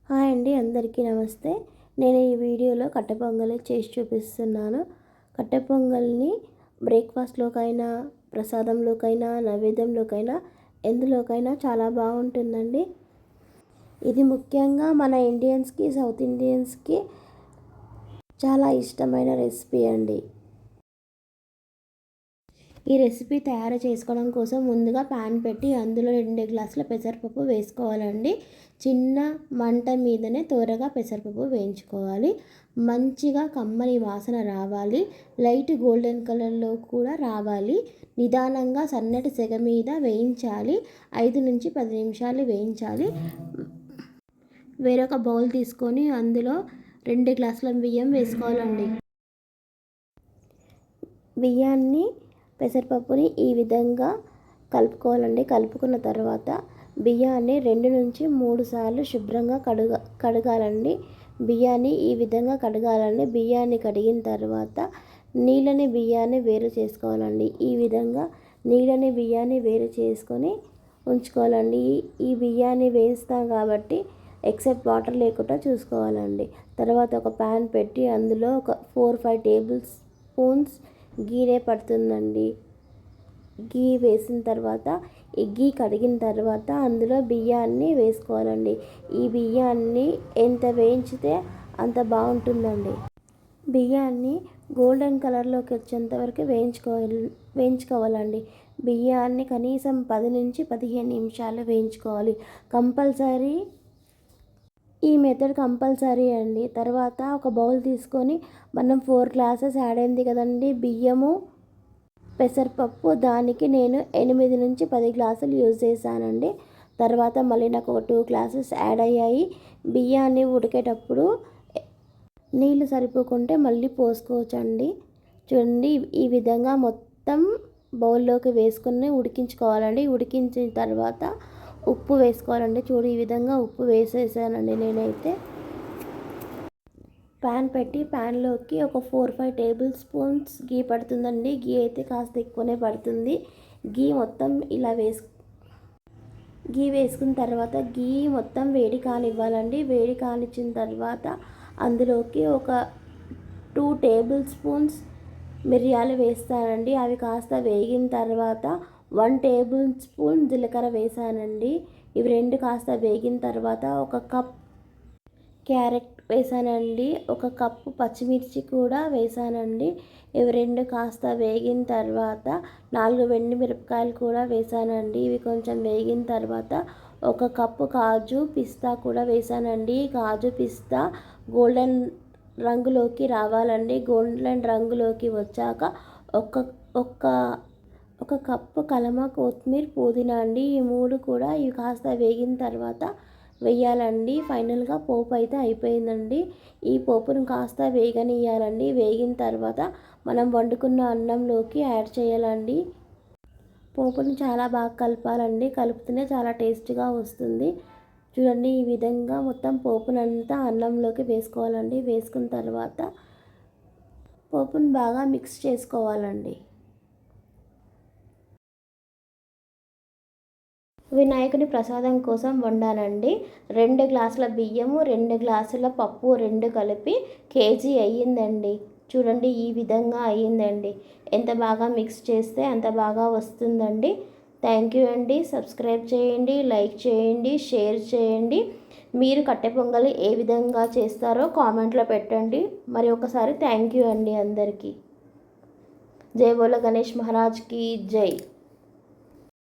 Hi అండి, అందరికీ నమస్తే. నేను ఈ వీడియోలో కట్టె పొంగలి చేసి చూపిస్తున్నాను. కట్టె పొంగల్ని బ్రేక్ఫాస్ట్లోకైనా, ప్రసాదంలోకైనా, నైవేద్యంలోకైనా, ఎందులోకైనా చాలా బాగుంటుందండి. ఇది ముఖ్యంగా మన ఇండియన్స్కి, సౌత్ ఇండియన్స్కి చాలా ఇష్టమైన రెసిపీ అండి. ఈ రెసిపీ తయారు చేసుకోవడం కోసం ముందుగా ప్యాన్ పెట్టి అందులో 2 గ్లాసుల పెసరపప్పు వేసుకోవాలండి. చిన్న మంట మీదనే త్వరగా పెసరపప్పు వేయించుకోవాలి. మంచిగా కమ్మని వాసన రావాలి. లైట్ గోల్డెన్ కలర్లో కూడా రావాలి. నిదానంగా సన్నటి సెగ మీద వేయించాలి. 5 నుంచి 10 నిమిషాలు వేయించాలి. వేరొక బౌల్ తీసుకొని అందులో 2 గ్లాసుల బియ్యం వేసుకోవాలండి. బియ్యాన్ని, పెసరపప్పుని ఈ విధంగా కలుపుకోవాలండి. కలుపుకున్న తర్వాత బియ్యాన్ని 2 నుంచి 3 సార్లు శుభ్రంగా కడగాలండి. బియ్యాన్ని ఈ విధంగా కడగాలండి. బియ్యాన్ని కడిగిన తర్వాత నీళ్ళని బియ్యాన్ని వేరు చేసుకోవాలండి. ఈ విధంగా నీళ్ళని బియ్యాన్ని వేరు చేసుకొని ఉంచుకోవాలండి. ఈ బియ్యాన్ని వేస్తాం కాబట్టి ఎక్సెప్ట్ వాటర్ లేకుండా చూసుకోవాలండి. తర్వాత ఒక ప్యాన్ పెట్టి అందులో ఒక 4-5 టేబుల్ స్పూన్స్ గీనే పడుతుందండి. గీ వేసిన తర్వాత ఈ గీ కడిగిన తర్వాత అందులో బియ్యాన్ని వేసుకోవాలండి. ఈ బియ్యాన్ని ఎంత వేయించితే అంత బాగుంటుందండి. బియ్యాన్ని గోల్డెన్ కలర్లోకి వచ్చేంత వరకు వేయించుకోవాలండి. బియ్యాన్ని కనీసం 10 నుంచి 15 నిమిషాలు వేయించుకోవాలి. కంపల్సరీ ఈ మెథడ్ కంపల్సరీ అండి. తర్వాత ఒక బౌల్ తీసుకొని మనం 4 గ్లాసెస్ యాడ్ అయింది కదండి బియ్యము, పెసరపప్పు, దానికి నేను 8 నుంచి 10 గ్లాసులు యూజ్ చేశానండి. తర్వాత మళ్ళీ నాకు ఒక 2 గ్లాసెస్ యాడ్ అయ్యాయి. బియ్యాన్ని ఉడికేటప్పుడు నీళ్ళు సరిపోకుంటే మళ్ళీ పోసుకోవచ్చండి. చూడండి, ఈ విధంగా మొత్తం బౌల్లోకి వేసుకొని ఉడికించుకోవాలండి. ఉడికించిన తర్వాత ఉప్పు వేసుకోవాలండి. చూడు, ఈ విధంగా ఉప్పు వేసేసానండి. నేనైతే ప్యాన్ పెట్టి ప్యాన్లోకి ఒక 4-5 టేబుల్ స్పూన్స్ గీ పడుతుందండి. గీ అయితే కాస్త ఎక్కువనే పడుతుంది. గీ మొత్తం ఇలా గీ వేసుకున్న తర్వాత గీ మొత్తం వేడి కానివ్వాలండి. వేడి కానిచ్చిన తర్వాత అందులోకి ఒక 2 టేబుల్ స్పూన్స్ మిరియాలు వేస్తానండి. అవి కాస్త వేగిన తర్వాత 1 టేబుల్ స్పూన్ జీలకర్ర వేసానండి. ఇవి 2 కాస్త వేగిన తర్వాత ఒక కప్ క్యారెట్ వేసానండి. ఒక కప్పు పచ్చిమిర్చి కూడా వేసానండి. ఇవి 2 కాస్త వేగిన తర్వాత 4 వెండి మిరపకాయలు కూడా వేసానండి. ఇవి కొంచెం వేగిన తర్వాత ఒక కప్పు కాజు, పిస్తా కూడా వేసానండి. కాజు, పిస్తా గోల్డెన్ రంగులోకి రావాలండి. గోల్డెన్ రంగులోకి వచ్చాక ఒక కప్పు కలమ, కొత్తిమీర, పుదీనా అండి. ఈ 3 కూడా ఇవి కాస్త వేగిన తర్వాత వేయాలండి. ఫైనల్గా పోపు అయితే అయిపోయిందండి. ఈ పోపును కాస్త వేగనియాలండి. వేగిన తర్వాత మనం వండుకున్న అన్నంలోకి యాడ్ చేయాలండి. పోపును చాలా బాగా కలపాలండి. కలిపితేనే చాలా టేస్ట్గా వస్తుంది. చూడండి, ఈ విధంగా మొత్తం పోపునంతా అన్నంలోకి వేసుకోవాలండి. వేసుకున్న తర్వాత పోపును బాగా మిక్స్ చేసుకోవాలండి. వినాయకుని ప్రసాదం కోసం వండానండి. 2 గ్లాసుల బియ్యము, 2 గ్లాసుల పప్పు 2 కలిపి కేజీ అయ్యిందండి. చూడండి, ఈ విధంగా అయ్యిందండి. ఎంత బాగా మిక్స్ చేస్తే అంత బాగా వస్తుందండి. థ్యాంక్ యూ అండి. సబ్స్క్రైబ్ చేయండి, లైక్ చేయండి, షేర్ చేయండి. మీరు కట్టె పొంగలి ఏ విధంగా చేస్తారో కామెంట్లో పెట్టండి. మరి ఒకసారి థ్యాంక్ యూ అండి అందరికీ. జై బోలో గణేష్ మహారాజ్కి జై.